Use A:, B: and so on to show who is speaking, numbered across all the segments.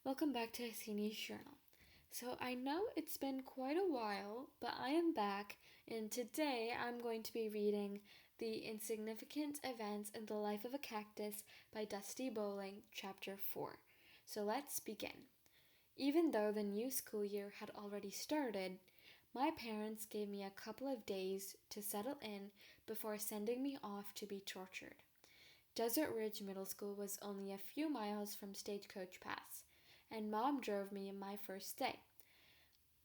A: Welcome back to Hasini's Journal. So I know it's been quite a while, but I am back, and today I'm going to be reading The Insignificant Events in the Life of a Cactus by Dusti Bowling, Chapter 4. So let's begin. Even though the new school year had already started, my parents gave me a couple of days to settle in before sending me off to be tortured. Desert Ridge Middle School was only a few miles from Stagecoach Pass, and Mom drove me my first day.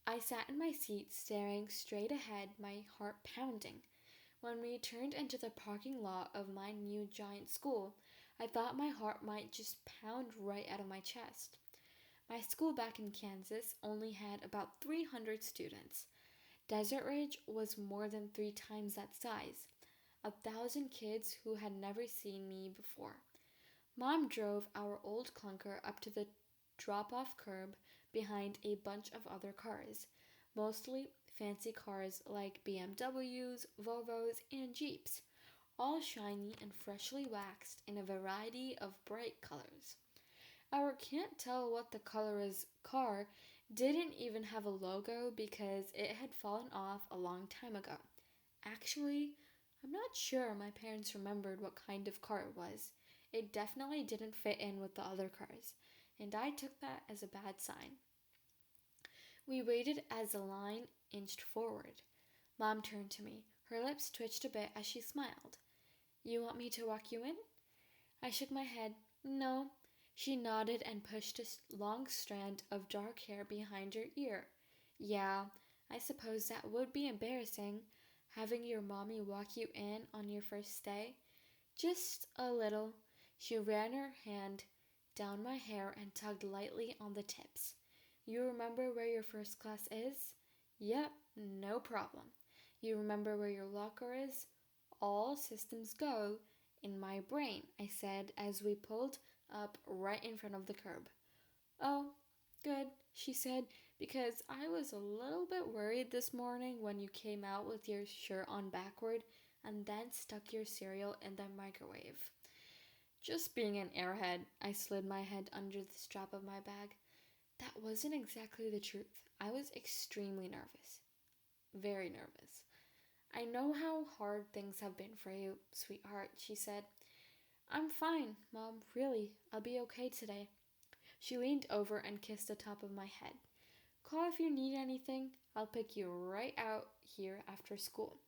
A: I sat in my seat staring straight ahead, my heart pounding. When we turned into the parking lot of my new giant school, I thought my heart might just pound right out of my chest. My school back in Kansas only had about 300 students. Desert Ridge was more than 3 times that size. 1,000 kids who had never seen me before. Mom drove our old clunker up to the drop-off curb behind a bunch of other cars, mostly fancy cars like BMWs, Volvos, and Jeeps, all shiny and freshly waxed in a variety of bright colors. Our can't tell what the color is car didn't even have a logo because it had fallen off a long time ago. Actually, I'm not sure my parents remembered what kind of car it was. It definitely didn't fit in with the other cars, and I took that as a bad sign. We waited as the line inched forward. Mom turned to me. Her lips twitched a bit as she smiled. You want me to walk you in? I shook my head. No. She nodded and pushed a long strand of dark hair behind her ear. Yeah, I suppose that would be embarrassing, having your mommy walk you in on your first day. Just a little. She ran her hand down my hair and tugged lightly on the tips. You remember where your first class is? Yep, no problem. You remember where your locker is? All systems go in my brain, I said as we pulled up right in front of the curb. Oh, good, she said, because I was a little bit worried this morning when you came out with your shirt on backward and then stuck your cereal in the microwave. Just being an airhead, I slid my head under the strap of my bag. That wasn't exactly the truth. I was extremely nervous. Very nervous. I know how hard things have been for you, sweetheart, she said. I'm fine, Mom, really. I'll be okay today. She leaned over and kissed the top of my head. Call if you need anything. I'll pick you right out here after school.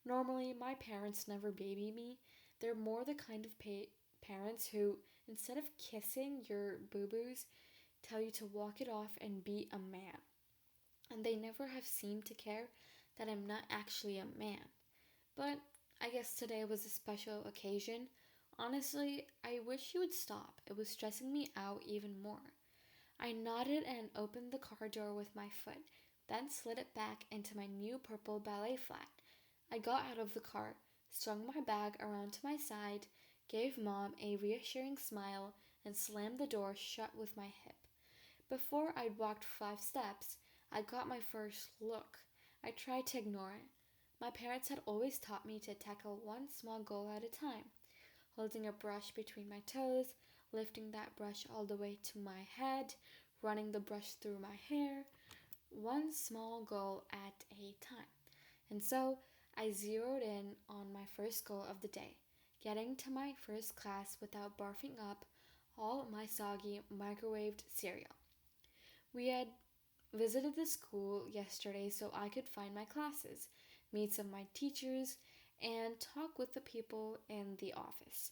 A: Normally, my parents never baby me. They're more the kind of parents who, instead of kissing your boo-boos, tell you to walk it off and be a man. And they never have seemed to care that I'm not actually a man. But I guess today was a special occasion. Honestly, I wish you would stop. It was stressing me out even more. I nodded and opened the car door with my foot, then slid it back into my new purple ballet flat. I got out of the car, swung my bag around to my side, gave Mom a reassuring smile, and slammed the door shut with my hip. Before I'd walked 5 steps, I got my first look. I tried to ignore it. My parents had always taught me to tackle one small goal at a time, holding a brush between my toes, lifting that brush all the way to my head, running the brush through my hair, one small goal at a time. And so I zeroed in on my first goal of the day, getting to my first class without barfing up all my soggy microwaved cereal. We had visited the school yesterday so I could find my classes, meet some of my teachers, and talk with the people in the office.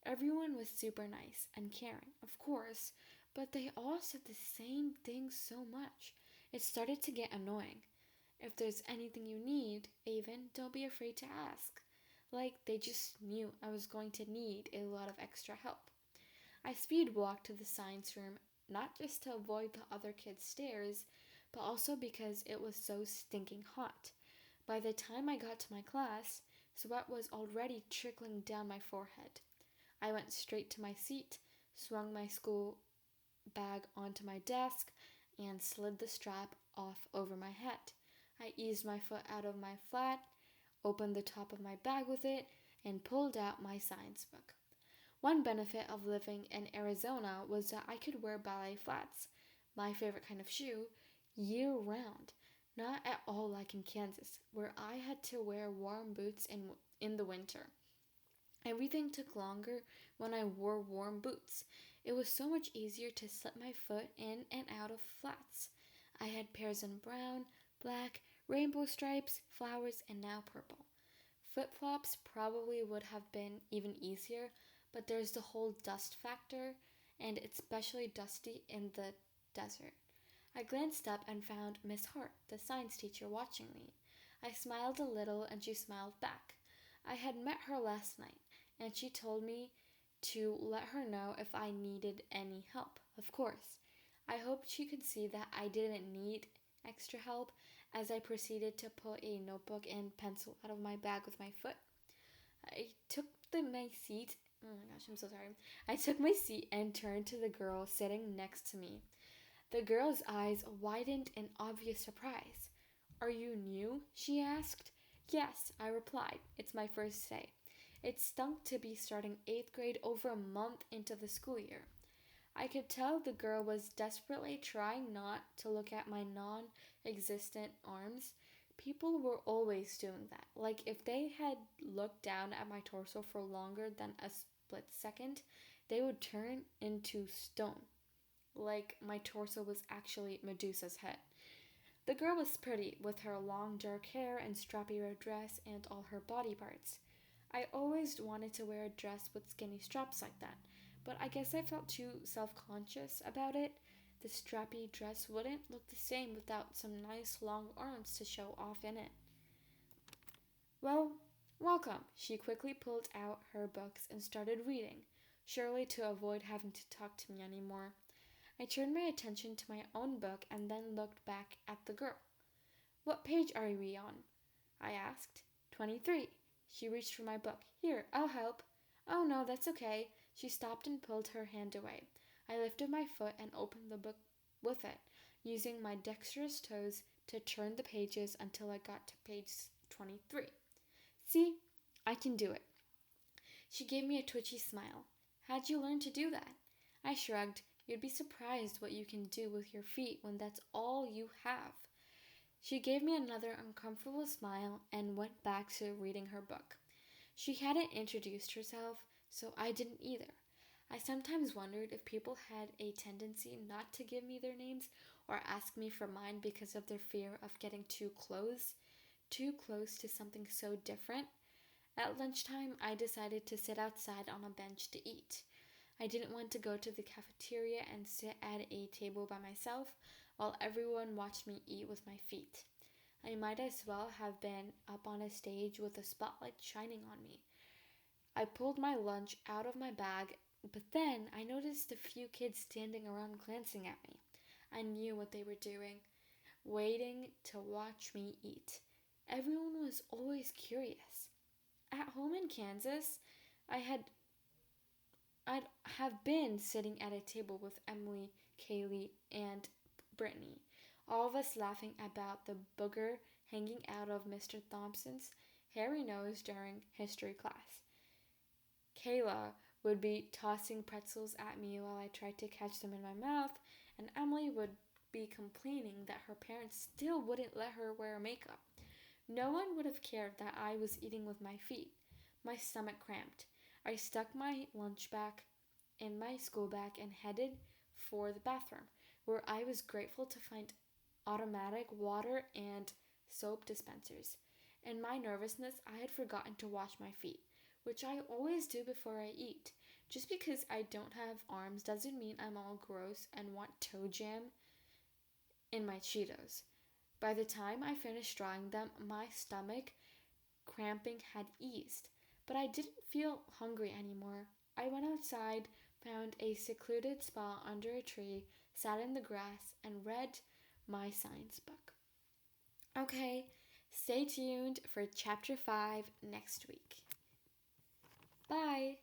A: Everyone was super nice and caring, of course, but they all said the same thing so much. It started to get annoying. If there's anything you need, Avon, don't be afraid to ask. Like they just knew I was going to need a lot of extra help. I speed walked to the science room, not just to avoid the other kids' stares, but also because it was so stinking hot. By the time I got to my class, sweat was already trickling down my forehead. I went straight to my seat, swung my school bag onto my desk, and slid the strap off over my head. I eased my foot out of my flat, opened the top of my bag with it, and pulled out my science book. One benefit of living in Arizona was that I could wear ballet flats, my favorite kind of shoe, year round. Not at all like in Kansas, where I had to wear warm boots in the winter. Everything took longer when I wore warm boots. It was so much easier to slip my foot in and out of flats. I had pairs in brown, black, rainbow stripes, flowers, and now purple. Flip flops probably would have been even easier, but there's the whole dust factor, and it's especially dusty in the desert. I glanced up and found Miss Hart, the science teacher, watching me. I smiled a little and she smiled back. I had met her last night, and she told me to let her know if I needed any help. Of course. I hoped she could see that I didn't need extra help as I proceeded to pull a notebook and pencil out of my bag with my foot. I took my seat. Oh my gosh, I'm so sorry. I took my seat and turned to the girl sitting next to me. The girl's eyes widened in obvious surprise. "Are you new?" she asked. "Yes," I replied. "It's my first day." It stunk to be starting 8th grade over a month into the school year. I could tell the girl was desperately trying not to look at my non existent arms. People were always doing that. Like if they had looked down at my torso for longer than a split second, they would turn into stone. Like my torso was actually Medusa's head. The girl was pretty, with her long dark hair and strappy red dress and all her body parts. I always wanted to wear a dress with skinny straps like that, but I guess I felt too self-conscious about it. The strappy dress wouldn't look the same without some nice long arms to show off in it. "Well, welcome." She quickly pulled out her books and started reading, surely to avoid having to talk to me anymore. I turned my attention to my own book and then looked back at the girl. "What page are we on?" I asked. 23. She reached for my book. "Here, I'll help." "Oh no, that's okay." She stopped and pulled her hand away. I lifted my foot and opened the book with it, using my dexterous toes to turn the pages until I got to page 23. "See, I can do it." She gave me a twitchy smile. "How'd you learn to do that?" I shrugged. "You'd be surprised what you can do with your feet when that's all you have." She gave me another uncomfortable smile and went back to reading her book. She hadn't introduced herself, so I didn't either. I sometimes wondered if people had a tendency not to give me their names or ask me for mine because of their fear of getting too close to something so different. At lunchtime, I decided to sit outside on a bench to eat. I didn't want to go to the cafeteria and sit at a table by myself while everyone watched me eat with my feet. I might as well have been up on a stage with a spotlight shining on me. I pulled my lunch out of my bag, but then I noticed a few kids standing around glancing at me. I knew what they were doing, waiting to watch me eat. Everyone was always curious. At home in Kansas, I had I'd have been sitting at a table with Emily, Kaylee, and Brittany, all of us laughing about the booger hanging out of Mr. Thompson's hairy nose during history class. Kayla would be tossing pretzels at me while I tried to catch them in my mouth, and Emily would be complaining that her parents still wouldn't let her wear makeup. No one would have cared that I was eating with my feet. My stomach cramped. I stuck my lunch back in my school bag and headed for the bathroom, where I was grateful to find automatic water and soap dispensers. In my nervousness, I had forgotten to wash my feet, which I always do before I eat. Just because I don't have arms doesn't mean I'm all gross and want toe jam in my Cheetos. By the time I finished drawing them, my stomach cramping had eased, but I didn't feel hungry anymore. I went outside, found a secluded spot under a tree, sat in the grass, and read my science book. Okay, stay tuned for chapter 5 next week. Bye!